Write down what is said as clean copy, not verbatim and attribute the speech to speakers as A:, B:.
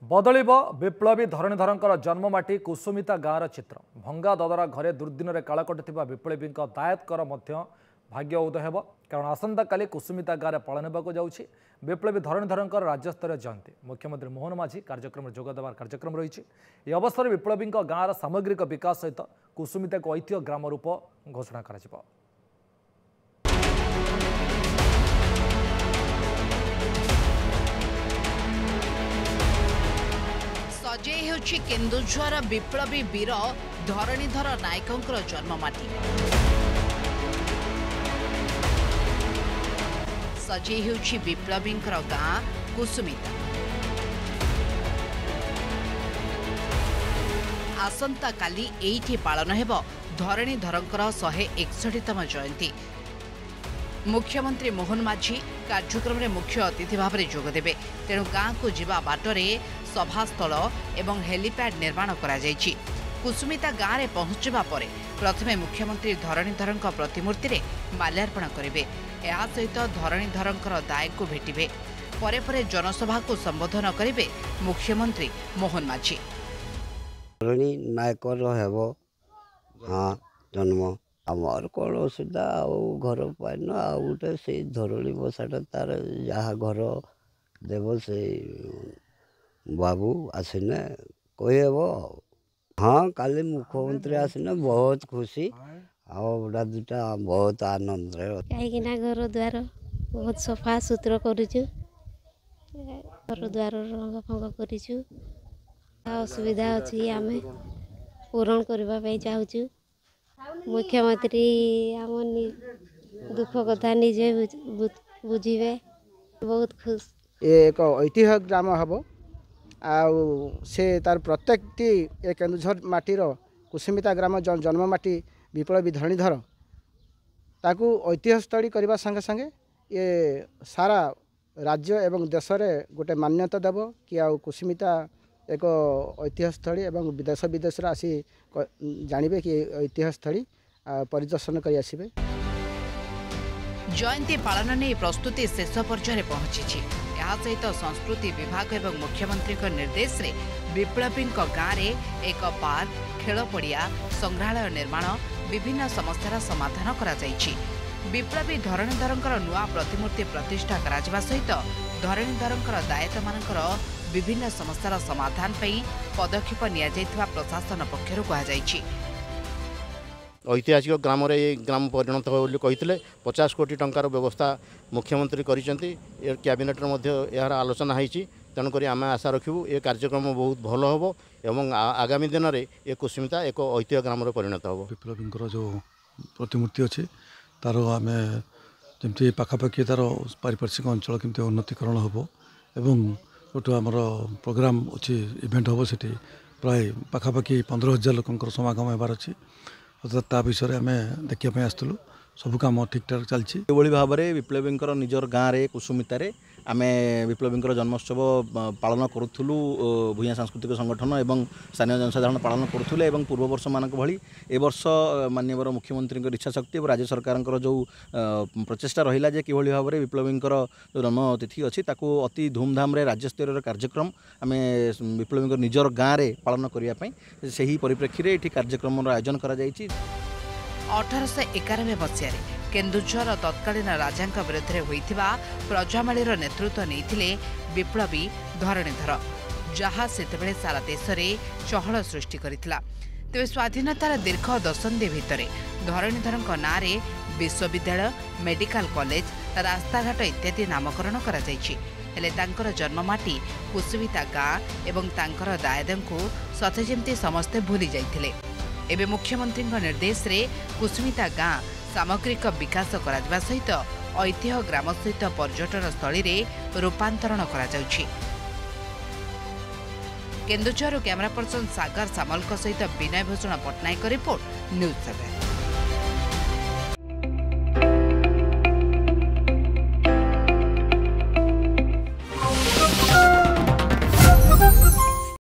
A: बदलिब विप्लवी धरणीधर जन्ममाटी कुसुमिता गाँवर चित्र भंगा ददरा घरे दुर्दिन में काल कटुवा विप्लवी दायतकर भाग्य उदय हो कारण आसंता काली कुसुमिता गाँव में पालन होगा जाऊँगी विप्लवी धरणीधर राज्यस्तरीय जयंती मुख्यमंत्री मोहन माझी कार्यक्रम जोगदेवार कार्यक्रम रही अवसर विप्लवी गाँवर सामग्रिक विकास सहित कुसुमिता को ऐतिह्य ग्राम रूप घोषणा कर
B: सजे होछि केन्दुझर विप्लवी वीर धरणीधर नायकंकर जन्ममाटी सजे होछि विप्लवींकर गाँ कुसुमिता आसंता काली एइठी पालन हेबो धरणीधरंकर 161तम जयंती मुख्यमंत्री मोहन माझी कार्यक्रम में मुख्य अतिथि भाव में जोगदेवे तेणु गाँ को जीवा बाटरे सभास्थल एवं हेलीपैड निर्माण करा जायछि। कुसुमिता गाँव में पहुंचवा पर प्रथमे मुख्यमंत्री धरणीधर प्रतिमूर्ति में माल्यार्पण करेंगे या सहित धरणीधर दाय को भेटे परे परे जनसभा को संबोधन करेंगे मुख्यमंत्री मोहन माझी।
C: धरणी नायकर हेबो हाँ जन्म आमर कौन असुविधा घर पाइन आउटे से धरणी बसाटा तार जहाँ घर देव से बाबू आसने कहब हाँ काली मुख्यमंत्री आसने बहुत खुशी आटा दुटा बहुत आनंद
D: कहीं घर द्वार बहुत सफा सुतरा करूँ घर द्वार रंग फंग करूँ असुविधा अच्छी आम पूरण करने चाहूँ मुख्यमंत्री आम दुख कथा निजे बुझे बहुत खुश
E: एक ऐतिह्य ग्राम हम से तार प्रत्येक केन्दुझर माटीर कुसुमिता ग्राम जन्ममाटी विप्लवी धरणीधर ताकू ऐतिह्यस्थली करने संगे संगे ये सारा राज्य एवं देश में गोटे मान्यता देव कि आ कुसुमिता एक ऐतिह्यस्थली एवं देश विदेश आसी जानवे कि ऐतिह्यस्थली परिदर्शन कर आसबे।
B: जयंती पालन नहीं प्रस्तुति शेष पर्यायर पहुंची सहित संस्कृति विभाग एवं मुख्यमंत्री निर्देश रे विप्लवी गाँव में एक पार्क खेल पड़िया संग्रहालय निर्माण विभिन्न समस्यार समाधान करा जायछि। विप्लवी धरणीधर नुआ प्रतिमूर्ति प्रतिष्ठा करा सहित धरणीधर दायित्व मानकर विभिन्न समस्यार समाधान पर पदक्षेप निया प्रशासन पक्षर कहुई।
F: ऐतिहासिक ग्राम ग्राम परिणत हो कहते 50 कोटी टंकार व्यवस्था मुख्यमंत्री करिसेंती कैबिनेट यार आलोचना होती तेणुक आम आशा रखू ये कार्यक्रम बहुत भल हम एवं आगामी दिन में ये कुसुमिता एक ऐतिह्य ग्राम परिणत हो।
G: विप्लवी जो प्रतिमूर्ति अच्छी तार आम जमी पाखापाखि तार पारिपार्श्विक अंचल केमती उन्नतीकरण हम एवं गोटे आमर प्रोग्राम अच्छी इवेंट हम से प्राय पाखापाखि 15,000 लोक समागम होबार अच्छी ता विषय आम देखा आसलु सब कम ठीक ठाक चलती
H: भाव में विप्लवी निजर गाँव में कुसुमितार आम विप्लवी जन्मोत्सव पालन करूँ भूया सांस्कृतिक संगठन एवं स्थानीय जनसाधारण पालन करूँ और पूर्व वर्ष मानक भली ए वर्ष माननीय मुख्यमंत्री इच्छा शक्ति और राज्य सरकार जो प्रचेषा रहा कि भाव में विप्लवी जो जन्मतिथि अच्छी अति धूमधाम राज्य स्तर कार्यक्रम आम विप्लवी निजर गाँव में पालन करने से ही परिप्रेक्षी ये कार्यक्रम आयोजन कर
B: 1891 मसीह केन्दुझर तत्कालीन राजा विरुद्ध होइथिबा प्रजामालीर नेतृत्व नहीं विप्लवी धरणीधर जहाँ सेतेबेले सारा देश में चहल सृष्टि करथिला। तेबे स्वाधीनतार दीर्घ दशंधि भितर धरणीधर नाँ विश्वविद्यालय मेडिकल कॉलेज रास्ताघाट इत्यादि नामकरण करा जायछि। हेले तांकर जन्ममाटी कुसुमिता गाँ एवं तांकर दायदंकु सते जेमती समस्ते भूली जाइथिले। एबे मुख्यमंत्री निर्देश रे कुसुमिता गाँ सामग्रिक विकास करा सहित ऐतिह्य ग्राम सहित पर्यटन स्थली रे रूपांतरण करा जाउछि। केन्दुझर कैमरा पर्सन सागर सामल सहित विनय भूषण पट्टनायक रिपोर्ट न्यूज 7।